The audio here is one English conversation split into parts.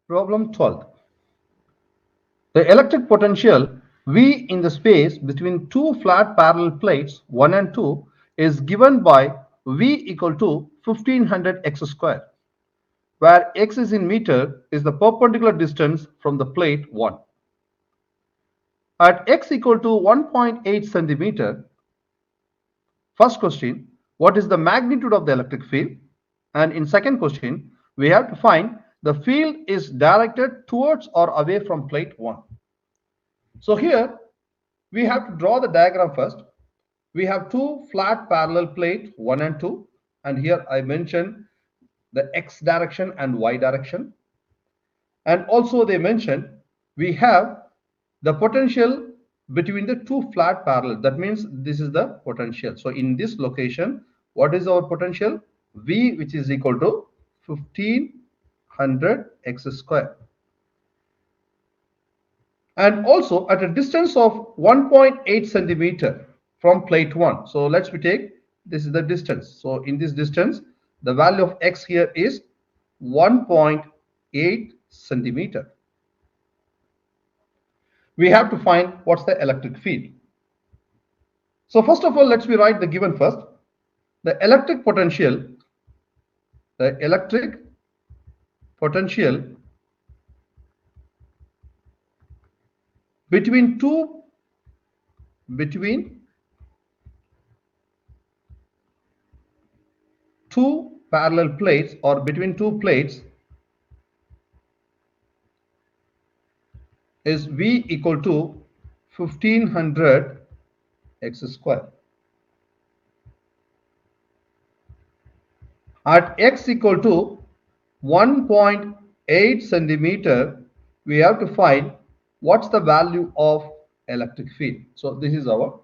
Problem 12. The electric potential V in the space between two flat parallel plates 1 and 2 is given by V equal to 1500 x square, where x is in meter is the perpendicular distance from the plate 1. At x equal to 1.8 centimeter, first question, what is the magnitude of the electric field? And in second question, we have to find the field is directed towards or away from plate 1. So here we have to draw the diagram first. We have two flat parallel plate 1 and 2, and here I mentioned the x direction and y direction. And also they mentioned we have the potential between the two flat parallel. That means this is the potential. So in this location, what is our potential? V, which is equal to 1500 x square. And also at a distance of 1.8 centimeter from plate 1. So let's take this is the distance. So in this distance, the value of x here is 1.8 centimeter. We have to find what's the electric field. So first of all, let's write the given first. The electric potential between two parallel plates or between two plates is V equal to 1500 x square. At x equal to 1.8 centimeter, we have to find what's the value of electric field. So this is our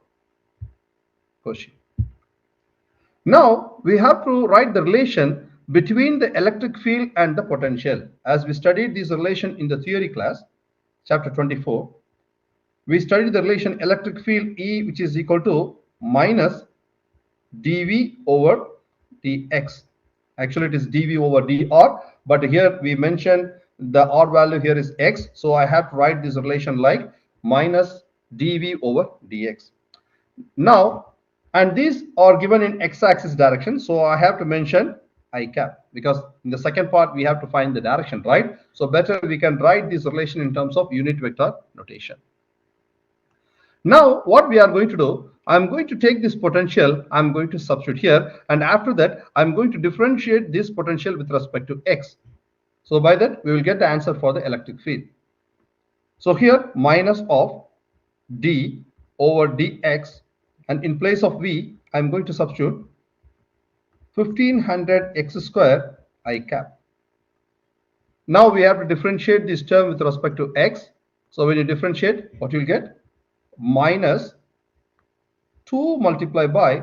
question. Now we have to write the relation between the electric field and the potential. As we studied this relation in the theory class, chapter 24, we studied the relation electric field E, which is equal to minus dV over dx. Actually it is dV over dr, but here we mentioned the r value here is x, so I have to write this relation like minus dV over dx. Now, and these are given in x-axis direction, so I have to mention I cap, because in the second part we have to find the direction, right? So better we can write this relation in terms of unit vector notation. Now what we are going to do, I'm going to take this potential, I'm going to substitute here, and after that I'm going to differentiate this potential with respect to x. So by that we will get the answer for the electric field. So here minus of d over dx, and in place of v I'm going to substitute 1500 x square I cap. Now we have to differentiate this term with respect to x. So when you differentiate, what you'll get? Minus 2 multiplied by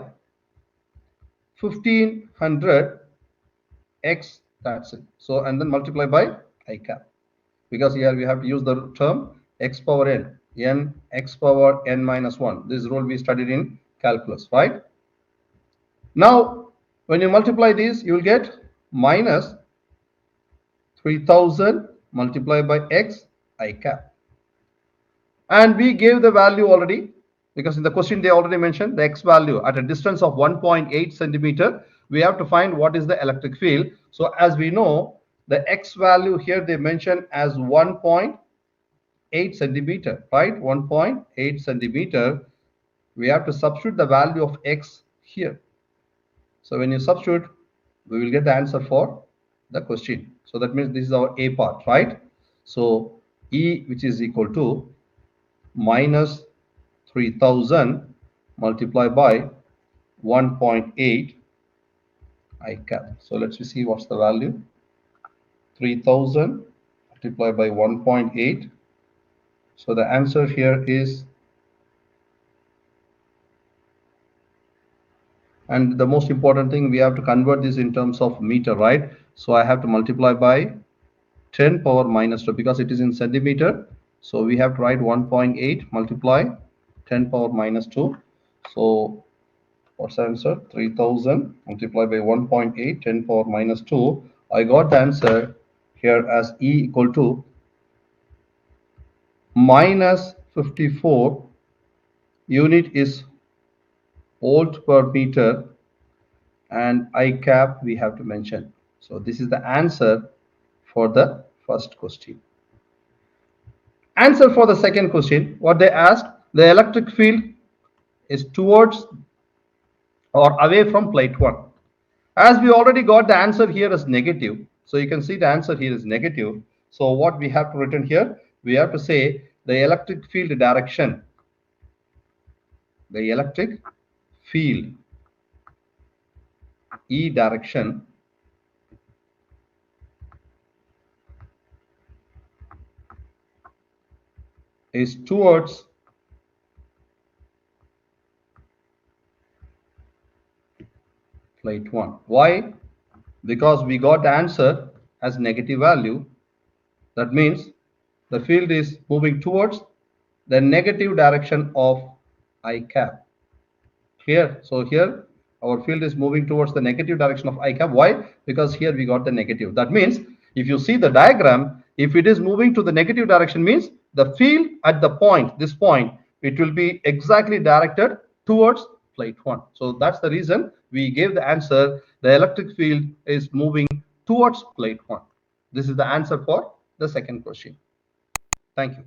1500 x, that's it. So and then multiply by I cap, because here we have to use the term x power n x power n minus 1. This rule we studied in calculus, right? Now when you multiply this, you will get minus 3000 multiplied by x I cap, and we gave the value already, because in the question they already mentioned the x value at a distance of 1.8 centimeter. We have to find what is the electric field. So as we know, the x value here they mention as 1.8 centimeter, right? 1.8 centimeter. We have to substitute the value of x here. So when you substitute, we will get the answer for the question. So that means this is our a part, right? So E, which is equal to minus 3000 multiplied by 1.8 I cap. So let's see what's the value. 3000 multiplied by 1.8. So the answer here is, and the most important thing, we have to convert this in terms of meter, right? So I have to multiply by 10 power minus 2 because it is in centimeter. So we have to write 1.8 multiply 10 power minus 2. So what's the answer? 3000 multiplied by 1.8 10 power minus 2. I got the answer here as E equal to minus 54 unit is volt per meter, and I cap we have to mention. So this is the answer for the first question. Answer for the second question, what they asked, the electric field is towards or away from plate 1. As we already got the answer here as negative, so you can see the answer here is negative. So what we have to written here, we have to say the electric field direction, the electric field E direction is towards plate 1. Why? Because we got the answer as negative value. That means the field is moving towards the negative direction of I cap. Clear? So here our field is moving towards the negative direction of I cap. Why? Because here we got the negative. That means if you see the diagram, if it is moving to the negative direction, means the field at the point, this point, it will be exactly directed towards plate 1. So that's the reason we gave the answer. The electric field is moving towards plate 1. This is the answer for the second question. Thank you.